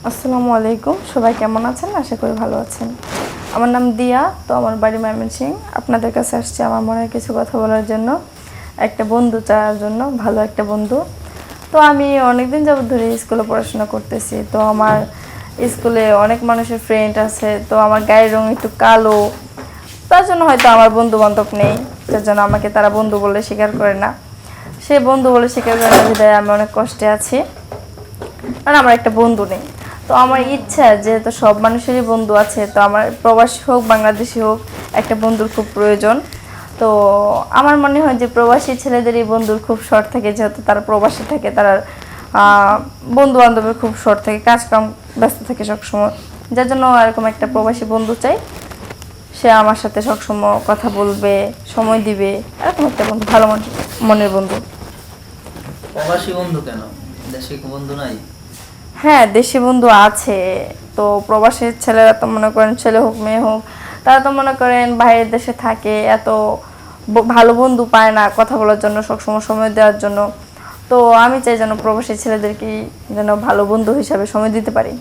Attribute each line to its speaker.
Speaker 1: আসসালামু আলাইকুম, সবাই কেমন আছেন? আশা করি ভালো আছেন। আমার নাম দিয়া, তো আমার বাড়ি ময়মনসিংহ। আপনাদের কাছে আসছে আমার মনের কিছু কথা বলার জন্য, একটা বন্ধু চাওয়ার জন্য, ভালো একটা বন্ধু। তো আমি অনেকদিন যাবত ধরে স্কুলে পড়াশোনা করতেছি। তো আমার স্কুলে অনেক মানুষের ফ্রেন্ড আছে। তো আমার গায়ের রং একটু কালো, তার জন্য হয়তো আমার বন্ধু বান্ধব নেই, তার জন্য আমাকে তারা বন্ধু বলে স্বীকার করে না। সে বন্ধু বলে স্বীকার করে না বিধায় আমি অনেক কষ্টে আছি, কারণ আমার একটা বন্ধু নেই। তো আমার ইচ্ছা, যেহেতু সব মানুষেরই বন্ধু আছে, তো আমার প্রবাসী হোক বাংলাদেশি হোক, একটা বন্ধুর খুব প্রয়োজন। তো আমার মনে হয় যে প্রবাসী ছেলেদেরই বন্ধুর খুব শর্ট থাকে, যেহেতু তারা প্রবাসী থাকে, তারা বন্ধু বান্ধবের খুব শর্ট থাকে, কাজকাম ব্যস্ত থাকে সবসময়। যার জন্য এরকম একটা প্রবাসী বন্ধু চাই, সে আমার সাথে সবসময় কথা বলবে, সময় দিবে, এরকম একটা বন্ধু, ভালো মনের বন্ধু।
Speaker 2: প্রবাসী বন্ধু কেন, দেশে বন্ধু নাই?
Speaker 1: হ্যাঁ, দেশি বন্ধু আছে। তো প্রবাসী ছেলেরা তো মনে করেন, ছেলে হোক মেয়ে হোক, তারা তো মনে করেন বাইরের দেশে থাকে, এত ভালো বন্ধু পায় না কথা বলার জন্য, সবসময় সময় দেওয়ার জন্য। তো আমি চাই যেন প্রবাসী ছেলেদেরকে যেন ভালো বন্ধু হিসাবে সময় দিতে পারি।